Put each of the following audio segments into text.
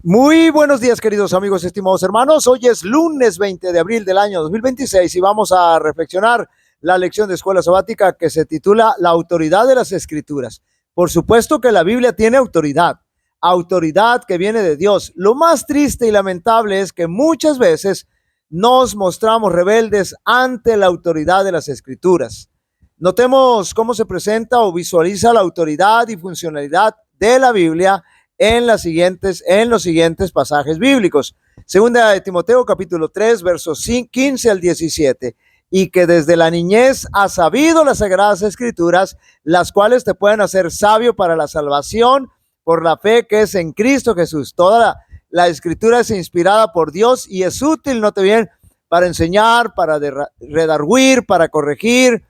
Muy buenos días, queridos amigos, estimados hermanos. Hoy es lunes 20 de abril del año 2026 y vamos a reflexionar la lección de escuela sabática que se titula La autoridad de las Escrituras. Por supuesto que la Biblia tiene autoridad que viene de Dios. Lo más triste y lamentable es que muchas veces nos mostramos rebeldes ante la autoridad de las Escrituras. Notemos cómo se presenta o visualiza la autoridad y funcionalidad de la Biblia en los siguientes pasajes bíblicos. Segunda de Timoteo capítulo 3 versos 15 al 17. Y que desde la niñez has sabido las sagradas escrituras, las cuales te pueden hacer sabio para la salvación por la fe que es en Cristo Jesús. Toda la escritura es inspirada por Dios y es útil, note bien, para enseñar, para redarguir, para corregir,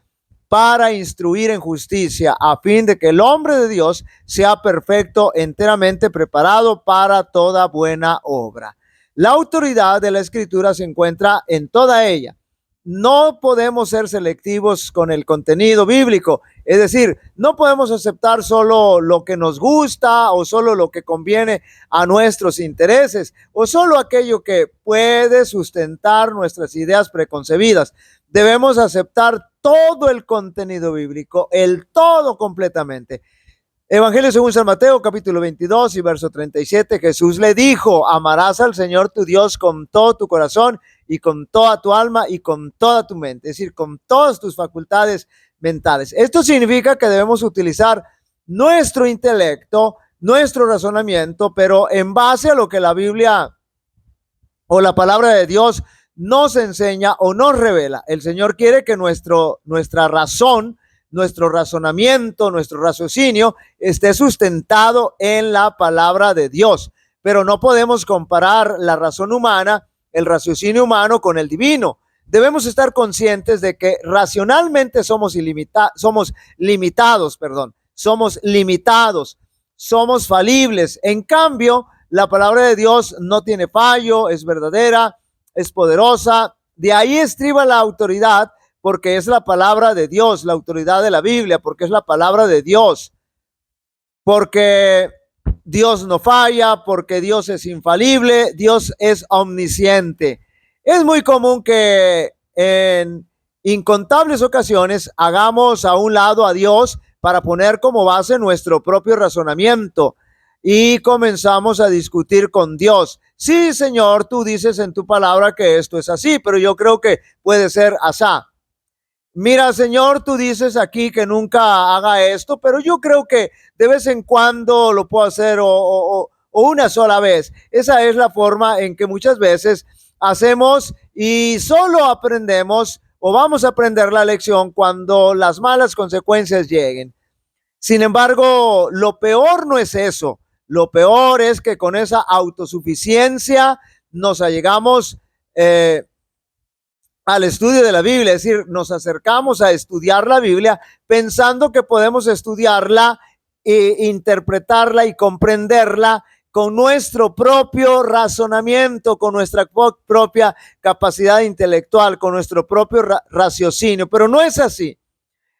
para instruir en justicia, a fin de que el hombre de Dios sea perfecto, enteramente preparado para toda buena obra. La autoridad de la Escritura se encuentra en toda ella. No podemos ser selectivos con el contenido bíblico, es decir, no podemos aceptar solo lo que nos gusta o solo lo que conviene a nuestros intereses o solo aquello que puede sustentar nuestras ideas preconcebidas. Debemos aceptar todo el contenido bíblico, el todo completamente. Evangelio según San Mateo, capítulo 22 y verso 37, Jesús le dijo: amarás al Señor tu Dios con todo tu corazón y con toda tu alma y con toda tu mente, es decir, con todas tus facultades mentales. Esto significa que debemos utilizar nuestro intelecto, nuestro razonamiento, pero en base a lo que la Biblia o la palabra de Dios nos enseña o nos revela. El Señor quiere que nuestra razón, nuestro razonamiento, nuestro raciocinio esté sustentado en la palabra de Dios. Pero no podemos comparar la razón humana, el raciocinio humano con el divino. Debemos estar conscientes de que racionalmente somos limitados, somos falibles. En cambio, la palabra de Dios no tiene fallo, es verdadera, es poderosa. De ahí estriba la autoridad, porque es la palabra de Dios, la autoridad de la Biblia, porque es la palabra de Dios, porque Dios no falla, porque Dios es infalible, Dios es omnisciente. Es muy común que en incontables ocasiones hagamos a un lado a Dios para poner como base nuestro propio razonamiento y comenzamos a discutir con Dios. Sí, Señor, tú dices en tu palabra que esto es así, pero yo creo que puede ser asá. Mira, Señor, tú dices aquí que nunca haga esto, pero yo creo que de vez en cuando lo puedo hacer o una sola vez. Esa es la forma en que muchas veces hacemos y solo aprendemos o vamos a aprender la lección cuando las malas consecuencias lleguen. Sin embargo, lo peor no es eso. Lo peor es que con esa autosuficiencia nos allegamos al estudio de la Biblia, es decir, nos acercamos a estudiar la Biblia pensando que podemos estudiarla e interpretarla y comprenderla con nuestro propio razonamiento, con nuestra propia capacidad intelectual, con nuestro propio raciocinio, pero no es así.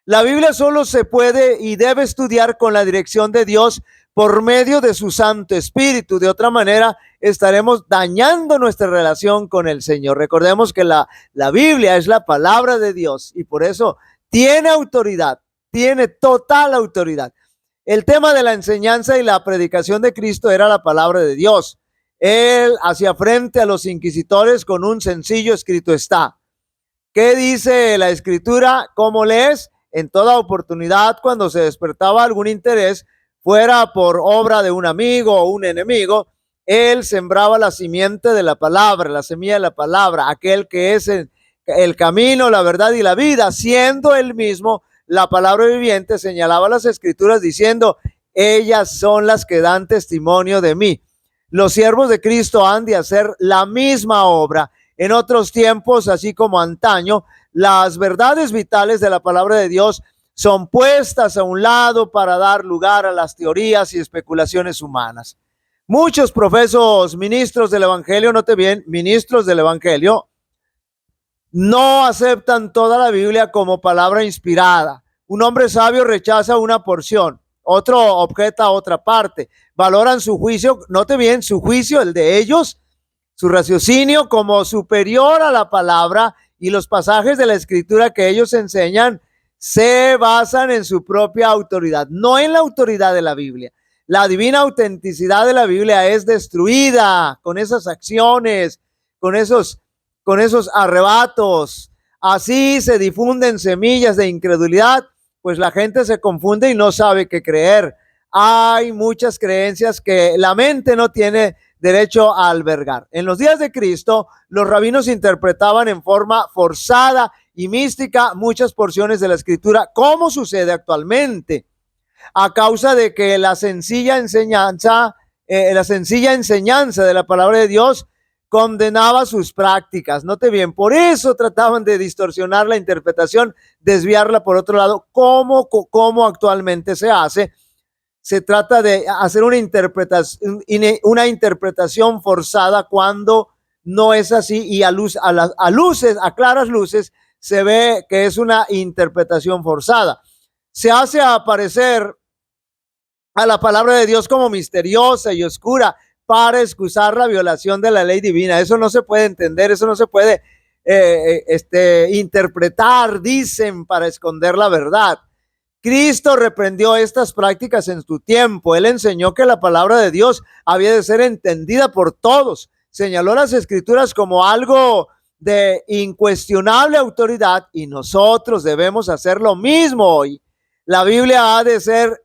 La Biblia solo se puede y debe estudiar con la dirección de Dios por medio de su Santo Espíritu. De otra manera, estaremos dañando nuestra relación con el Señor. Recordemos que la Biblia es la palabra de Dios y por eso tiene autoridad, tiene total autoridad. El tema de la enseñanza y la predicación de Cristo era la palabra de Dios. Él hacía frente a los inquisitores con un sencillo escrito está. ¿Qué dice la Escritura? ¿Cómo lees? En toda oportunidad, cuando se despertaba algún interés, fuera por obra de un amigo o un enemigo, él sembraba la simiente de la palabra, la semilla de la palabra, aquel que es el camino, la verdad y la vida, siendo él mismo la palabra viviente. Señalaba las Escrituras diciendo: ellas son las que dan testimonio de mí. Los siervos de Cristo han de hacer la misma obra. En otros tiempos, así como antaño, las verdades vitales de la palabra de Dios son puestas a un lado para dar lugar a las teorías y especulaciones humanas. Muchos profesos ministros del Evangelio, note bien, ministros del Evangelio, no aceptan toda la Biblia como palabra inspirada. Un hombre sabio rechaza una porción, otro objeta otra parte. Valoran su juicio, note bien, su juicio, el de ellos, su raciocinio como superior a la palabra, y los pasajes de la escritura que ellos enseñan se basan en su propia autoridad, no en la autoridad de la Biblia. La divina autenticidad de la Biblia es destruida con esas acciones, con esos arrebatos. Así se difunden semillas de incredulidad, pues la gente se confunde y no sabe qué creer. Hay muchas creencias que la mente no tiene derecho a albergar. En los días de Cristo, los rabinos interpretaban en forma forzada y mística muchas porciones de la escritura, como sucede actualmente, a causa de que la sencilla enseñanza de la palabra de Dios condenaba sus prácticas. Note bien, por eso trataban de distorsionar la interpretación, desviarla por otro lado, como actualmente se hace. Se trata de hacer una interpretación forzada cuando no es así, y a claras luces, se ve que es una interpretación forzada. Se hace aparecer a la palabra de Dios como misteriosa y oscura para excusar la violación de la ley divina. Eso no se puede entender, eso no se puede interpretar, dicen, para esconder la verdad. Cristo reprendió estas prácticas en su tiempo. Él enseñó que la palabra de Dios había de ser entendida por todos. Señaló las escrituras como algo de incuestionable autoridad, y nosotros debemos hacer lo mismo hoy. La Biblia ha de ser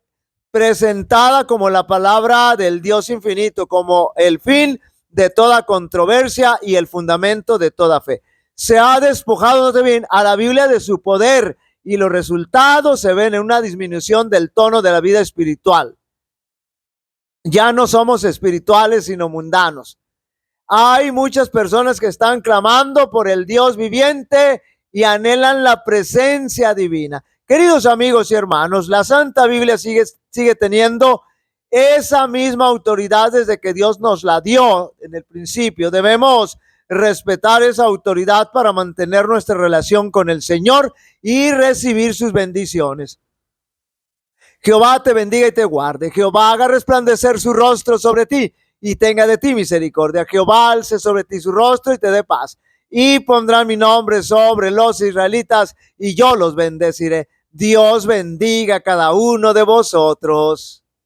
presentada como la palabra del Dios infinito, como el fin de toda controversia y el fundamento de toda fe. Se ha despojado, no te bien, a la Biblia de su poder, y los resultados se ven en una disminución del tono de la vida espiritual. Ya no somos espirituales, sino mundanos. Hay muchas personas que están clamando por el Dios viviente y anhelan la presencia divina. Queridos amigos y hermanos, la Santa Biblia sigue teniendo esa misma autoridad desde que Dios nos la dio en el principio. Debemos respetar esa autoridad para mantener nuestra relación con el Señor y recibir sus bendiciones. Jehová te bendiga y te guarde. Jehová haga resplandecer su rostro sobre ti y tenga de ti misericordia. Jehová alce sobre ti su rostro y te dé paz. Y pondrá mi nombre sobre los israelitas y yo los bendeciré. Dios bendiga a cada uno de vosotros.